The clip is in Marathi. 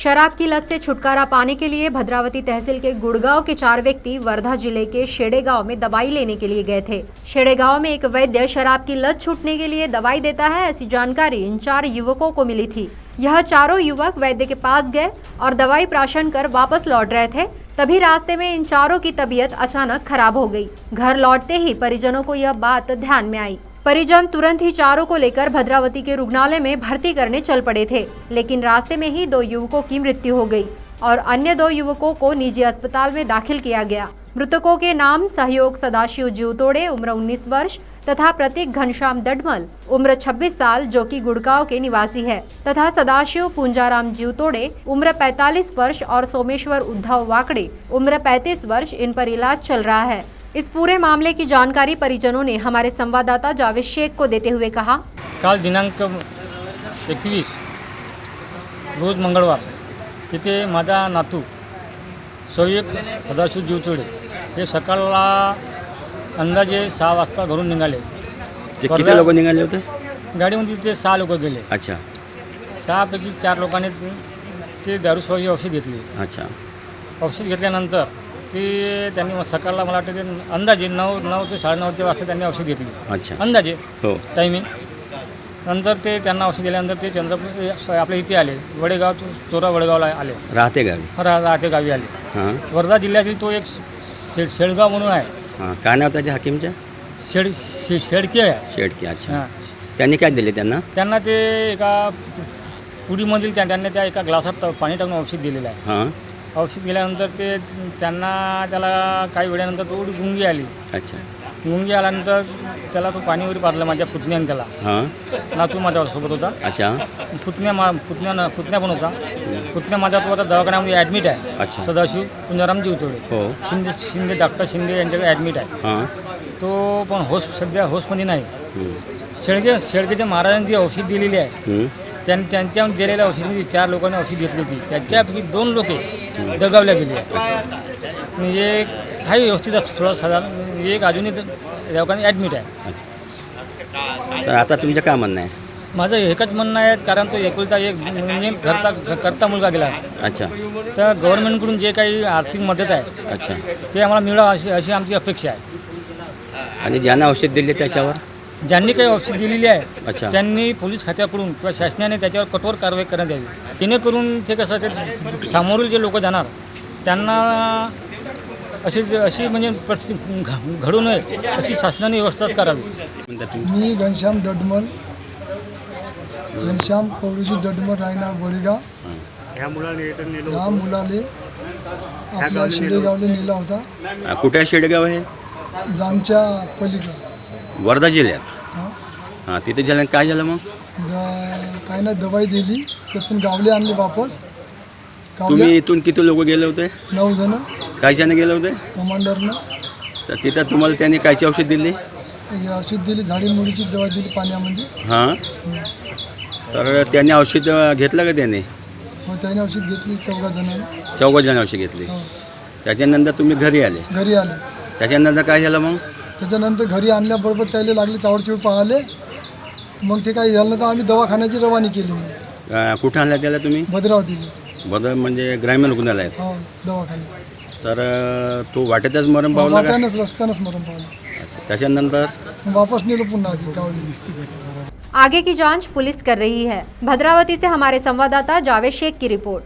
शराब की लत से छुटकारा पाने के लिए भद्रावती तहसील के गुड़गांव के 4 व्यक्ति वर्धा जिले के शेड़े गांव में दवाई लेने के लिए गए थे। शेड़े गांव में एक वैद्य शराब की लत छूटने के लिए दवाई देता है, ऐसी जानकारी इन 4 युवकों को मिली थी। यह चारों युवक वैद्य के पास गए और दवाई प्राशन कर वापस लौट रहे थे। तभी रास्ते में इन चारों की तबीयत अचानक खराब हो गई। घर लौटते ही परिजनों को यह बात ध्यान में आई। परिजन तुरंत ही चारों को लेकर भद्रावती के रुग्णालय में भर्ती करने चल पड़े थे, लेकिन रास्ते में ही 2 युवकों की मृत्यु हो गई और अन्य 2 युवकों को निजी अस्पताल में दाखिल किया गया। मृतकों के नाम सहयोग सदाशिव जीवतोड़े उम्र 19 वर्ष तथा प्रतीक घनश्याम दडमल उम्र 26 साल जो कि गुड़गांव के निवासी है तथा सदाशिव पूंजाराम जीवतोड़े उम्र 45 वर्ष और सोमेश्वर उद्धव वाकड़े उम्र 35 वर्ष इन पर इलाज चल रहा है। इस पूरे मामले की जानकारी परिजनों ने हमारे संवाददाता जावेद शेख को देते हुए कहा, काल दिनांक 21 रोज मंगळवार तिथे माझा नातू सहयोग सदाशिव जीवतोडे हे सकाळला अंदाजे 6 वाजता घरून निघाले। किती लोक निघाले होते? गाडीमध्ये ते 6 लोक गेले। अच्छा 6 पैकी 4 लोकांनी ते दारूशिवाय औषध घेतली। अच्छा औषध घेतल्यानंतर ते त्यांनी सकाळला मला वाटतं ते अंदाजे 9 ते 9:30 वाजता त्यांनी औषध घेतली। अच्छा अंदाजे हो टायमिंग नंतर ते त्यांना औषध दिल्यानंतर ते चंद्रपूर आपल्या इथे आले, वडेगाव चोरा वडेगावला आले, राहते गावी राहते गावी आले। हां वर्धा जिल्ह्यातील तो एक शेडगाव म्हणून आहे। हां काय नाव त्याच्या हकीमच्या? शेडकी आहे शेडकी। अच्छा हां त्यांनी काय दिले त्यांना? त्यांना ते एका पुडीमधील त्यांनी त्या एका ग्लासात पाणी टाकून औषध दिलेलं आहे। हां औषध दिल्यानंतर ते त्याला काही वेळानंतर थोडी गुंगी आली। अच्छा गुंगी आल्यानंतर त्याला तो पाणी वगैरे पाजलं माझ्या पुतण्याने त्याला। हां नातू माझ्यासोबत होता। अच्छा पुतण्या पण होता। पुतण्या माझा तो आता दवाखान्यामध्ये ॲडमिट आहे। अच्छा सदाशिव पुंजाराम जीवतोडे हो शिंदे डॉक्टर शिंदे यांच्याकडे ॲडमिट आहे। हां तो पण सध्या होस्टमध्ये नाही। शेळकेच्या महाराजांनी औषध दिलेली आहे, त्यांच्या दिलेल्या औषधामध्ये 4 लोकांनी औषध घेतली होती, त्याच्यापैकी 2 लोके दगावल्या गेली आणि एक काही व्यवस्थित थोडा साधारण एक अजूनही दवाखान्यात ॲडमिट आहे। अच्छा तर आता तुमचं काय म्हणणं आहे? माझं एकच म्हणणं आहे, कारण तो एकुलता एक म्हणजे करता मुलगा गेला। अच्छा तर गव्हर्नमेंटकडून जे काही आर्थिक मदत आहे अच्छा ते आम्हाला मिळावं अशी आमची अपेक्षा आहे। आणि ज्यांना औषध दिले त्याच्यावर ज्यांनी काही औषध दिलेली आहे अच्छा त्यांनी पोलीस खात्याकडून किंवा शासनाने त्याच्यावर कठोर कारवाई करण्यात यावी, जेणेकरून ते कसं ते सामोरील जे लोक जाणार त्यांना अशी म्हणजे परिस्थिती घडू नये अशी शासनाने व्यवस्था करावी। मी घनश्याम दडमल, घनश्याम कवळूजी दडमल राहणार वडेगाव। ह्या मुलाले आपल्या शेडेगावला नेला होता। कुठे शेडगाव आहे? जामच्या पलीकडं वर्धा जिल्ह्यात। हां हां तिथे झालं काय झालं मग? काय ना दवाई दिली, त्यातून गावले आणले वापस। तुम्ही इथून किती लोक गेले होते? 9 जण। काय जण गेले होते? कमांडरनं तर तिथं तुम्हाला त्यांनी कायची औषध दिली? औषध दिली, झाडीमुळीची दवा दिली पाण्यामध्ये। हां तर त्यांनी औषध घेतलं का त्याने? मग त्याने औषध घेतली 4 जणांनी। 4 जण औषध घेतली। हो त्याच्यानंतर तुम्ही घरी आले? घरी आले। त्याच्यानंतर काय झालं मग? त्याच्यानंतर घरी आणल्याबरोबर त्याला लागले चावडचिवड पाहिले, मग ते काही झालं तर आम्ही दवाखान्याची रवानी केली। मग कुठं आणलं त्याला तुम्ही? भद्रावतीला। बदल म्हणजे ग्रामीण रुग्णालयात? हो दवाखान्यात। तर तो वाटेतच मरण पावला का? वाट्यानंच रस्त्यानंच मरण पावलं। अच्छा त्याच्यानंतर वापस नेलो पुन्हा गावली। आगे की जांच पुलिस कर रही है। भद्रावती से हमारे संवाददाता जावेद शेख की रिपोर्ट।